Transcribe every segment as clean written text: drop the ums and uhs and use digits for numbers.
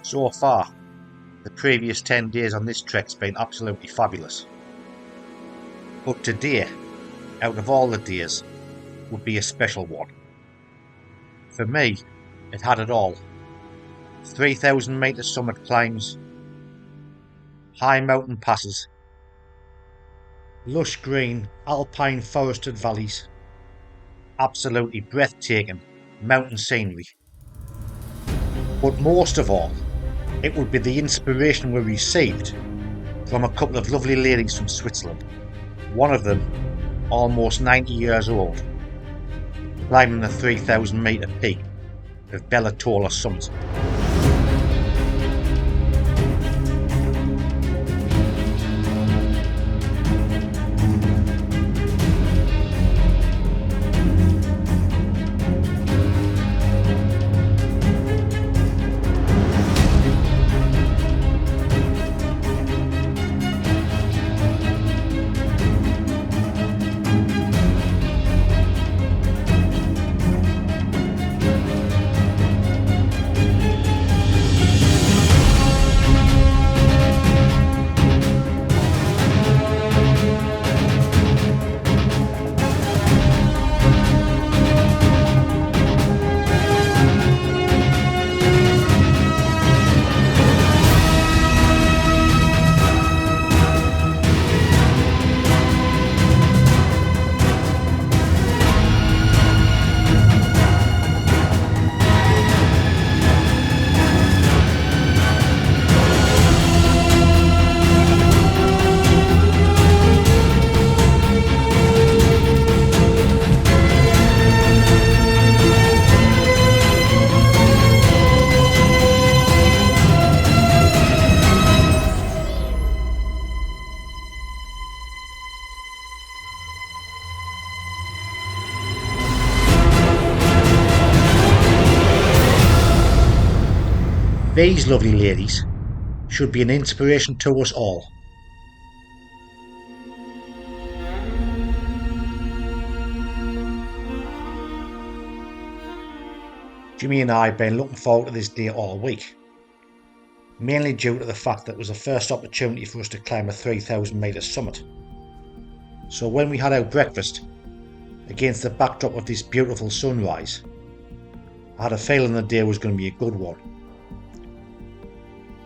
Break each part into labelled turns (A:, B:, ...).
A: So far, the previous 10 days on this trek's been absolutely fabulous. But today, out of all the days, would be a special one. For me, it had it all. 3,000 metre summit climbs, high mountain passes, lush green alpine forested valleys, absolutely breathtaking mountain scenery. But most of all, it would be the inspiration we received from a couple of lovely ladies from Switzerland, one of them almost 90 years old, climbing the 3,000 metre peak of Bella Talla summit. These lovely ladies should be an inspiration to us all. Jimmy and I have been looking forward to this day all week, mainly due to the fact that it was the first opportunity for us to climb a 3,000 metre summit. So when we had our breakfast against the backdrop of this beautiful sunrise, I had a feeling the day was going to be a good one.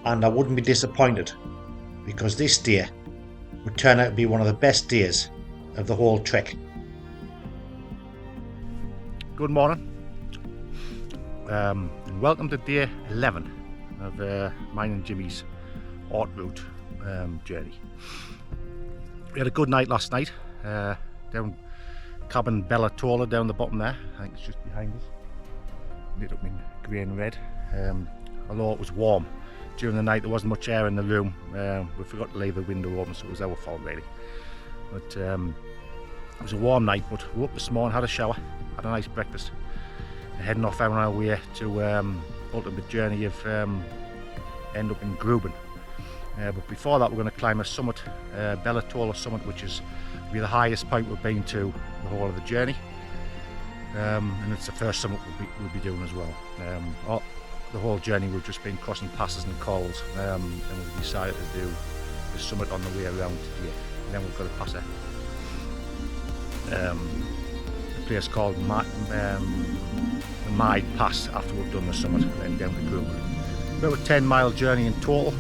A: And I wouldn't be disappointed, because this day would turn out to be one of the best days of the whole trek.
B: Good morning, and welcome to day 11 of mine and Jimmy's Haute Route journey. We had a good night last night down Cabane Bella Talla down the bottom there. I think it's just behind us, lit up in grey and red. Although it was warm during the night, there wasn't much air in the room. We forgot to leave the window open, so it was our fault really. But it was a warm night, but we woke up this morning, had a shower, had a nice breakfast, and heading off on our way to ultimate journey of end up in Gruben. But before that, we're going to climb a summit, Bella Talla summit, which is the highest point we've been to the whole of the journey, and it's the first summit we'll be doing as well. The whole journey we've just been crossing passes and cols, and we've decided to do the summit on the way around today. And then we've got to pass a place called the Maid Pass after we've done the summit, and then down to Gruben. About a 10-mile journey in total.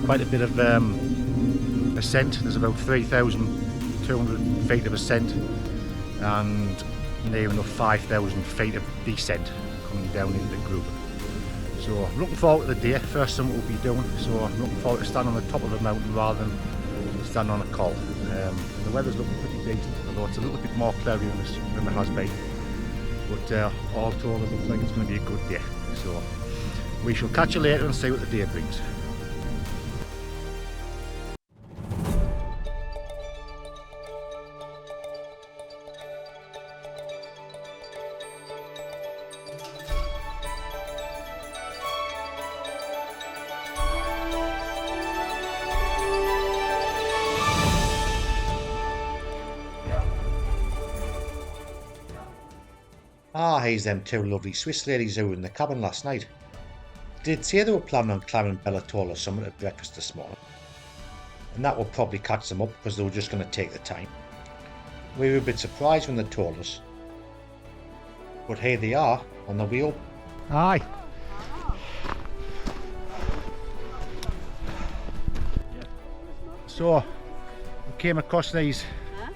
B: Quite a bit of ascent. There's about 3,200 feet of ascent and near enough 5,000 feet of descent coming down into Gruben. So I'm looking forward to the day, first summit we'll be doing, so I'm looking forward to standing on the top of the mountain rather than stand on a col. The weather's looking pretty decent, although it's a little bit more cloudy than it has been. But all told, it looks like it's going to be a good day. So we shall catch you later and see what the day brings.
A: Here's them two lovely Swiss ladies who were in the cabin last night. did say they were planning on climbing Bella Talla summit at breakfast this morning, and that will probably catch them up because they were just going to take the time. We were a bit surprised when they told us, but here they are on the way up.
B: Aye. So we came across these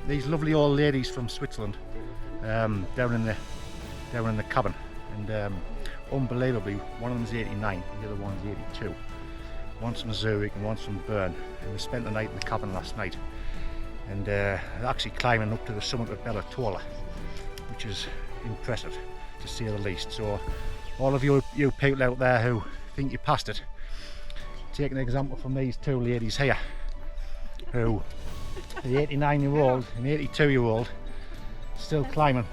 B: lovely old ladies from Switzerland down in the cabin, and unbelievably, one of them's 89, the other one's 82. One's from Zurich and one's from Bern, and they spent the night in the cabin last night, and they're actually climbing up to the summit of Bella Talla, which is impressive to say the least. So all of you people out there who think you passed it, take an example from these two ladies here, who the 89-year-old and 82-year-old still climbing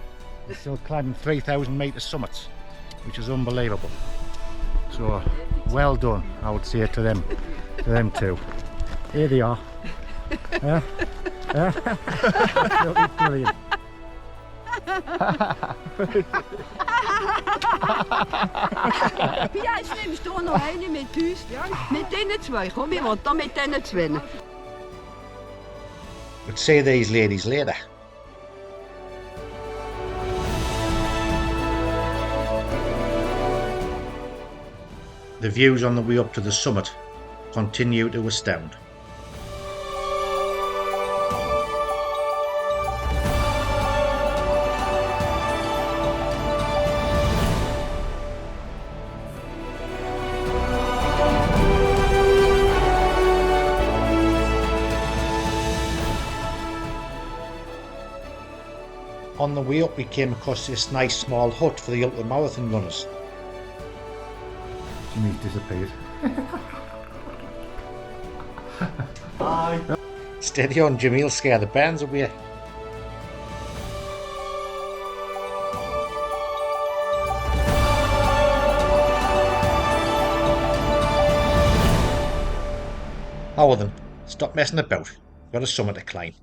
B: 3,000 metre summits, which is unbelievable. So well done, I would say, to them two. Here they are. Absolutely brilliant.
C: Ja, jetzt nimmst du noch eine mit uns. Mit denen zwei. Komm, ich will da mit denen zwei.
A: But see these ladies later. The views on the way up to the summit continue to astound. On the way up we came across this nice small hut for the ultra marathon runners.
B: Jimmy's disappeared.
A: Hi. Steady on, Jimmy, he'll scare the bands away. Oh then, stop messing about. Got a summit to climb.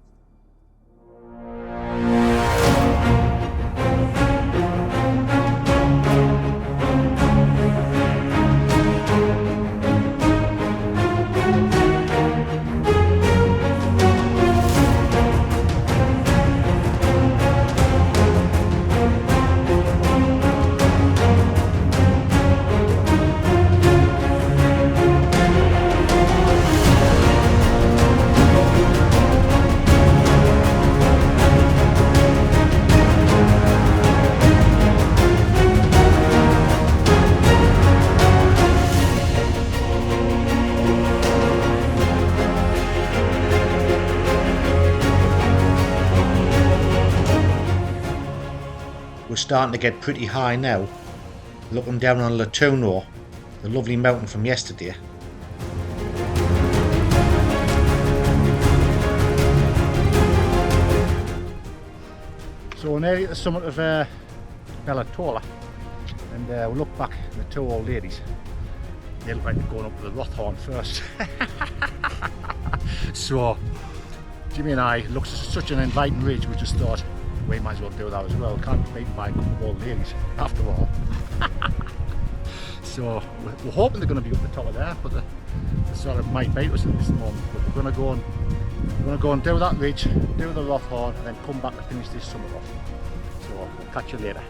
A: We're starting to get pretty high now, looking down on Tola, the lovely mountain from yesterday.
B: So we're nearly at the summit of Bella Talla, and we look back at the two old ladies. They look like they're going up to the Rothorn first. So Jimmy and I looked at such an inviting ridge, we just thought we might as well do that as well. Can't be beaten by a couple of old ladies after all. So we're hoping they're going to be up the top of there, but they sort of might bait us at this moment. But we're going to go and do that ridge, do the Rothorn, and then come back and finish this summit off. So we'll catch you later.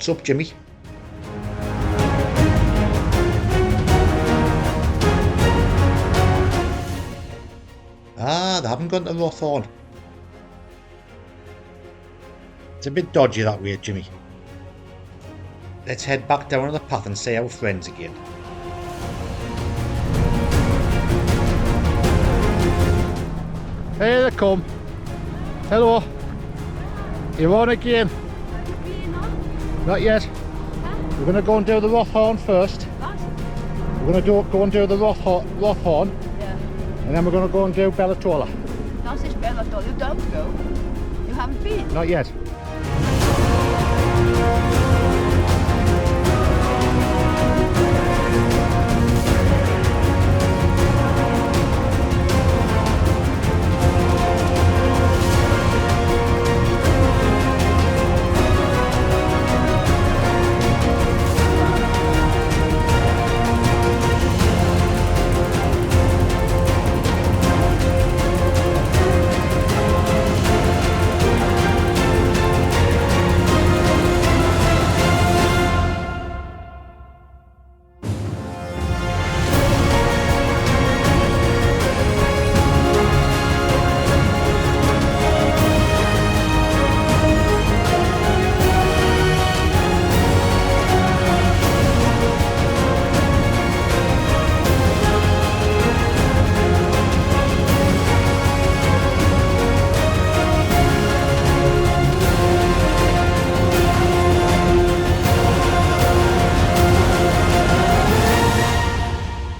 A: What's up, Jimmy? Ah, they haven't gone to Rothorn. It's a bit dodgy that way, Jimmy. Let's head back down on the path and see our friends again.
B: Here they come. Hello. You're on again. Not yet. We're going to go and do the Rothorn first. We're going to go and do the Rothorn.
C: Yeah.
B: And then we're going to go and do Bella Talla.
C: Dat is Bella Talla. You don't go. You haven't been.
B: Not yet.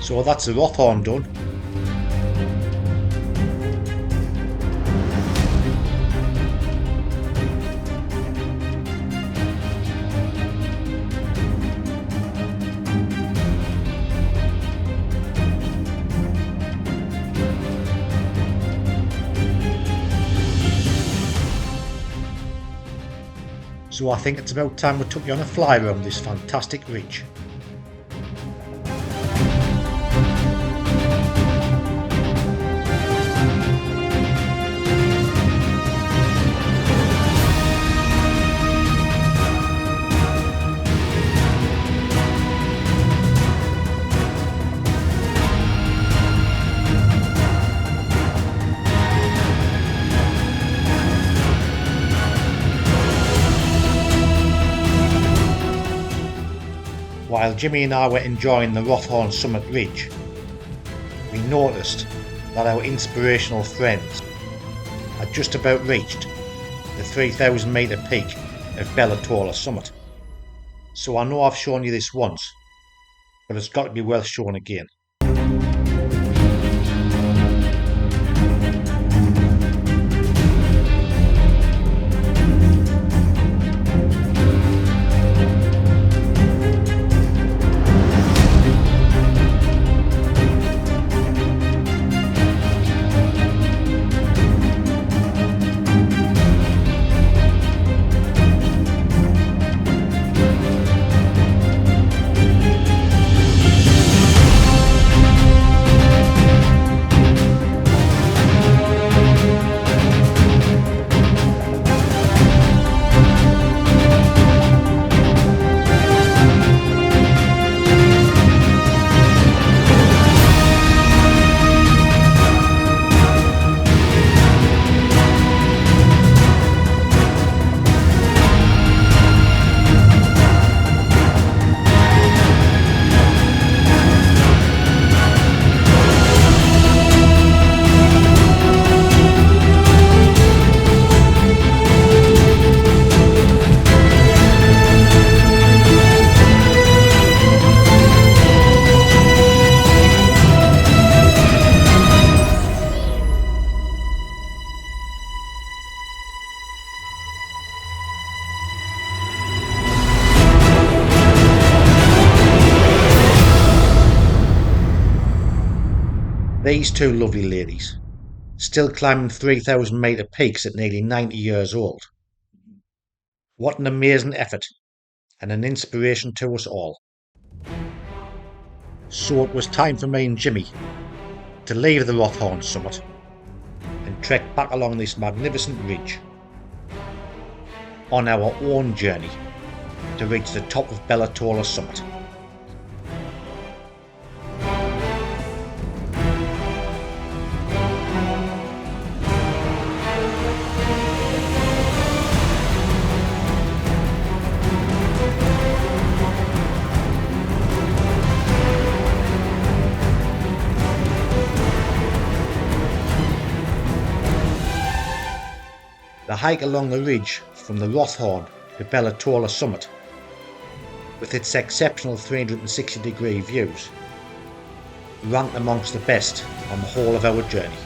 A: So that's the Rothorn done. So I think it's about time we took you on a fly around this fantastic ridge. While Jimmy and I were enjoying the Rothorn summit ridge, we noticed that our inspirational friends had just about reached the 3,000 metre peak of Bella Talla summit. So I know I've shown you this once, but it's got to be worth showing again. These two lovely ladies, still climbing 3,000 metre peaks at nearly 90 years old. What an amazing effort and an inspiration to us all. So it was time for me and Jimmy to leave the Rothorn summit and trek back along this magnificent ridge on our own journey to reach the top of Bella Talla summit. The hike along the ridge from the Rothorn to Bella Talla summit, with its exceptional 360-degree views, ranked amongst the best on the whole of our journey.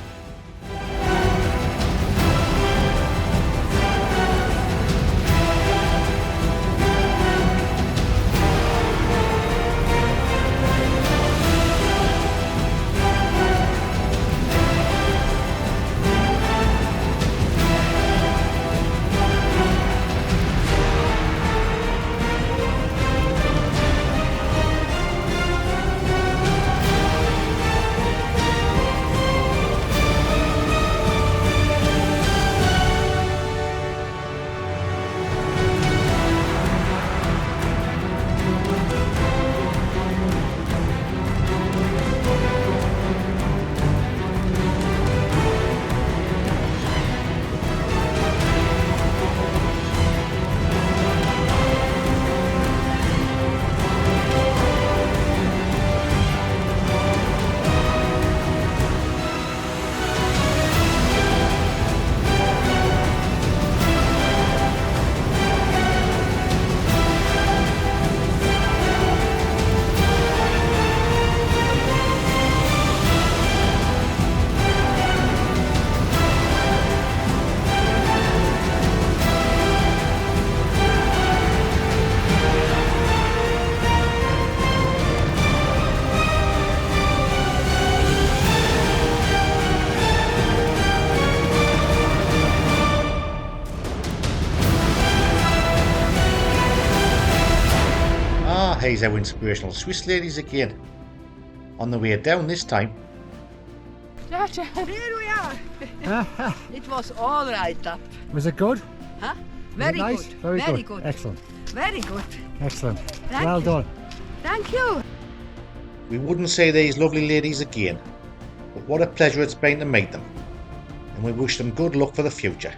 A: Here's our inspirational Swiss ladies again, on the way down this time.
C: Here we are. It was all right, that.
D: Was it good?
C: Huh? Very
D: nice?
C: good.
D: Very good. Excellent.
C: Very good.
D: Excellent.
C: Thank
D: Well
C: you.
D: done.
C: Thank you.
A: We wouldn't say these lovely ladies again, but what a pleasure it's been to meet them, and we wish them good luck for the future.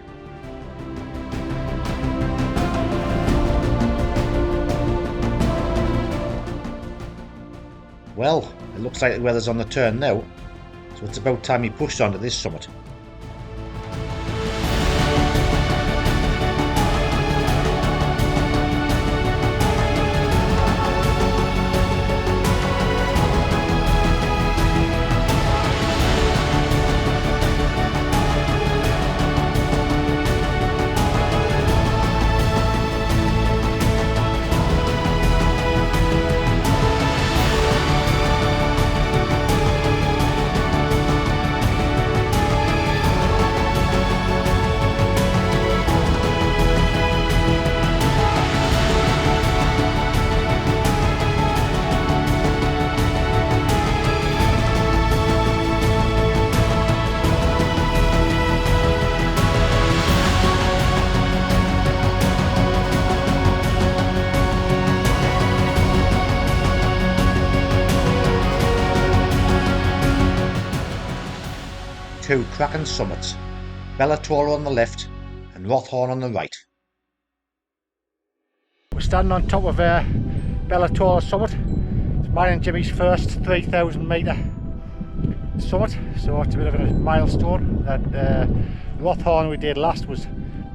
A: Well, it looks like the weather's on the turn now, so it's about time we pushed on to this summit. Two cracking summits, Bella Talla on the left and Rothorn on the right.
B: We're standing on top of Bella Talla summit. It's mine and Jimmy's first 3,000 metre summit, so it's a bit of a milestone. That Rothorn we did last was,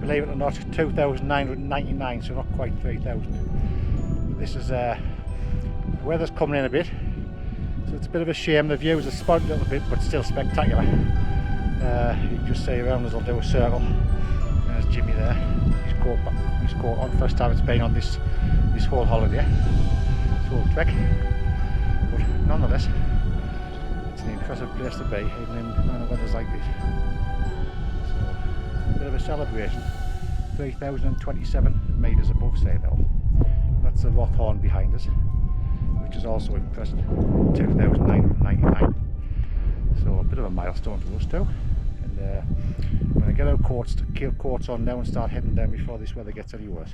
B: believe it or not, 2,999, so not quite 3,000. This is the weather's coming in a bit, so it's a bit of a shame. The views are spotted a little bit, but still spectacular. You can just see around us, I'll do a circle. There's Jimmy there. He's caught on. First time it's been on this whole holiday, this whole trek. But nonetheless, it's an impressive place to be, even in kind of weathers like this. So, a bit of a celebration. 3,027 metres above sea level. That's the Rothorn behind us, which is also impressive. 2,999. So a bit of a milestone to us too. And we're going going to get our coats on now and start heading down before this weather gets any worse.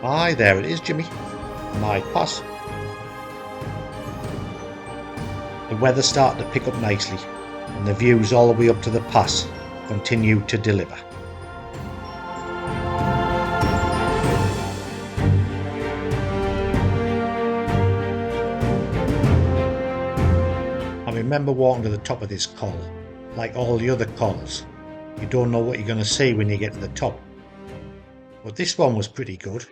A: Aye, there it is, Jimmy. My pass. The weather's starting to pick up nicely, and the views all the way up to the pass continue to deliver. I remember walking to the top of this col. Like all the other cols, you don't know what you're going to see when you get to the top. But this one was pretty good.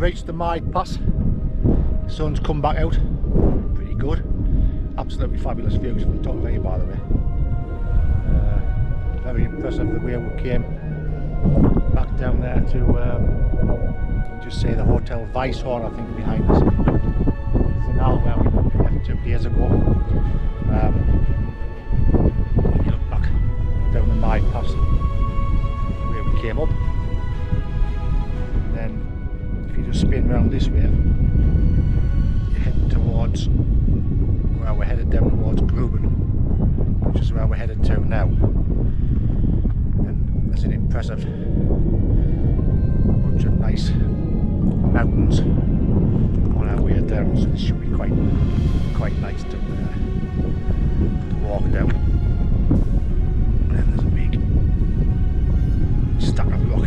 B: Reached the Mide Pass. Sun's come back out. Pretty good. Absolutely fabulous views from the top of here, by the way. Very impressive the way we came back down there to just say the Hotel Weisshorn, I think, behind us. It's an hour where we left 2 days ago. If you look back down the Mide Pass, where we came up. If you just spin round this way, you're heading towards where we're headed down towards Gruben, which is where we're headed to now. And there's an impressive bunch of nice mountains on our way down, so it should be quite nice to walk down. And then there's a big stack of rock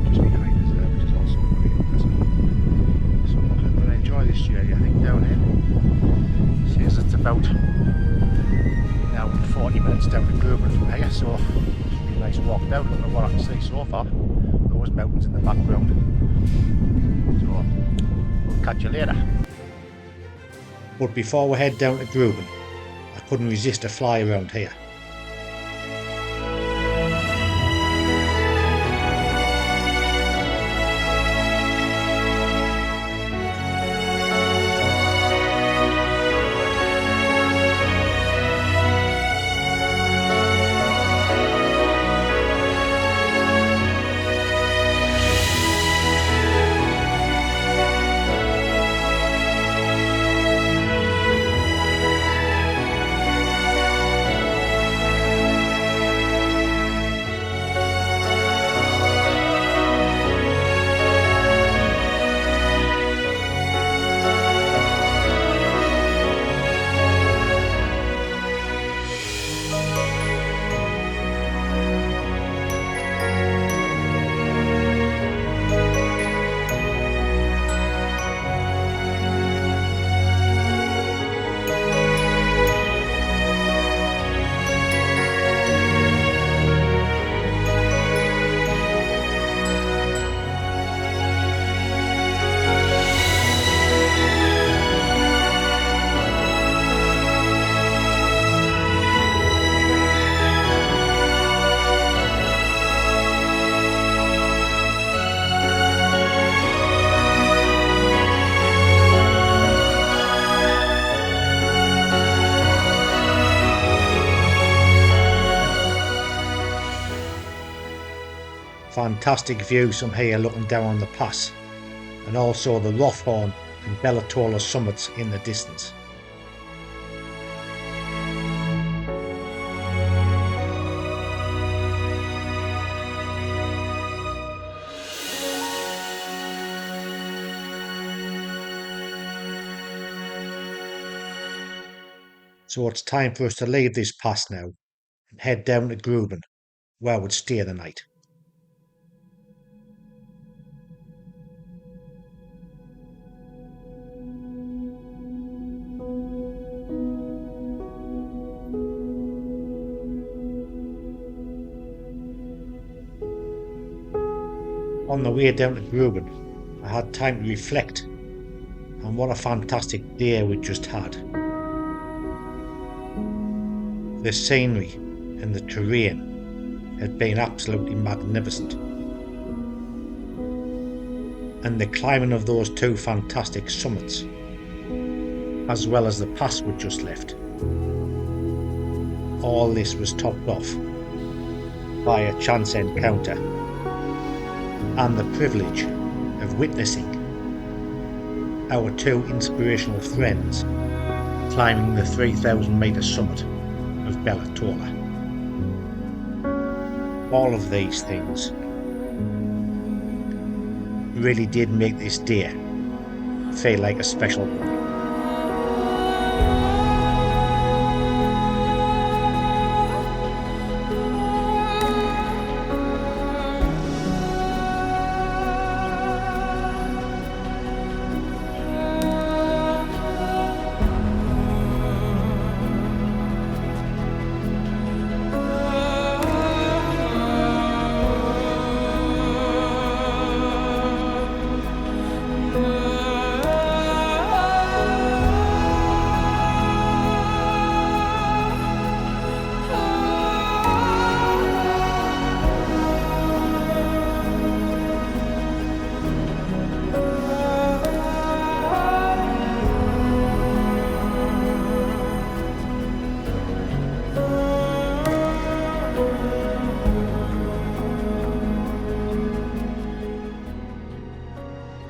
B: just behind us there, which is also very impressive. So I'm going to enjoy this journey, I think, down here. Says it's about now 40 minutes down to Gruben from here, so it should be a nice walk down. I don't know what I can see so far. Those mountains in the background. So we'll catch you later.
A: But before we head down to Gruben, I couldn't resist a fly around here. fantastic views from here looking down on the pass, and also the Rothorn and Bella Talla summits in the distance. So it's time for us to leave this pass now and head down to Gruben, where we'd stay the night. On the way down to Gruben, I had time to reflect on what a fantastic day we'd just had. The scenery and the terrain had been absolutely magnificent, and the climbing of those two fantastic summits, as well as the pass we'd just left, all this was topped off by a chance encounter and the privilege of witnessing our two inspirational friends climbing the 3,000-metre summit of Bella Talla. All of these things really did make this day feel like a special one.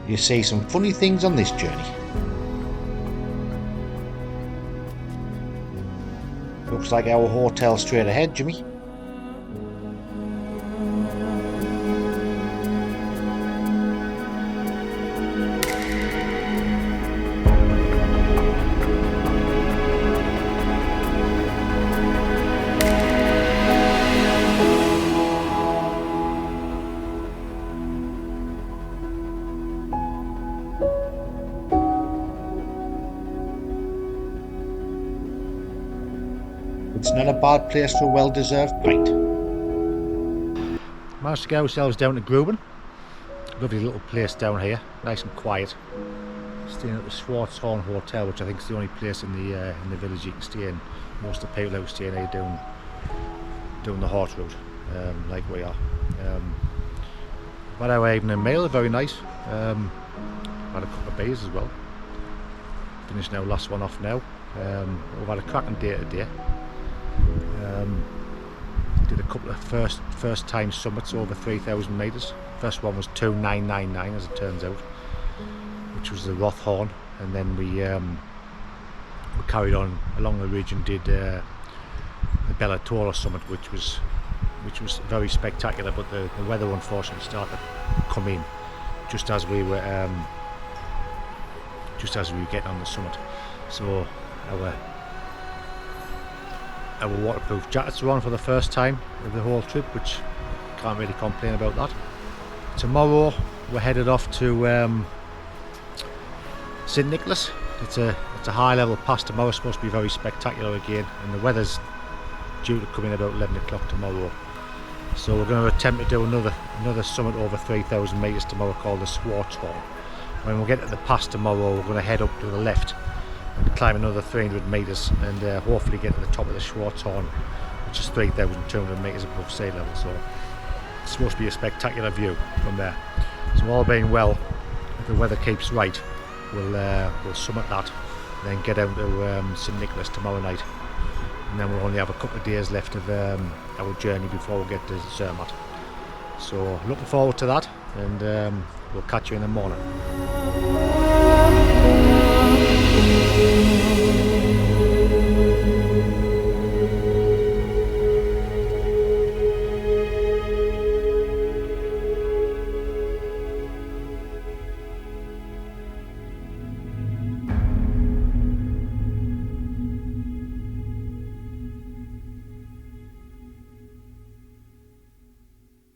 A: You see some funny things on this journey. Looks like our hotel straight ahead, Jimmy. It's not a bad place for a well-deserved pint.
B: Managed to get ourselves down to Gruben. Lovely little place down here, nice and quiet. Staying at the Rothorn Hotel, which I think is the only place in the village you can stay in. Most of the people out staying here doing the Haute Route, like we are. But our evening meal, very nice. Had a couple of beers as well. Finished our last one off now. We've had a cracking day today. Did a couple of first time summits over 3,000 metres. First one was 2,999 as it turns out, which was the Rothorn, and then we carried on along the ridge and did the Bella Talla summit, which was very spectacular. But the weather unfortunately started to come in just as we were getting on the summit. So our waterproof jackets were on for the first time of the whole trip, which can't really complain about that. Tomorrow we're headed off to St Nicholas. It's a high level pass tomorrow. It's supposed to be very spectacular again, and the weather's due to come in about 11 o'clock tomorrow. So we're going to attempt to do another summit over 3,000 metres tomorrow called the Rothorn. When we get to the pass tomorrow, we're going to head up to the left and climb another 300 metres and hopefully get to the top of the Rothorn, which is 3,200 metres above sea level. So it's supposed to be a spectacular view from there. So all being well, if the weather keeps right, we'll summit that and then get out to St Nicholas tomorrow night, and then we'll only have a couple of days left of our journey before we get to Zermatt. So looking forward to that, and we'll catch you in the morning.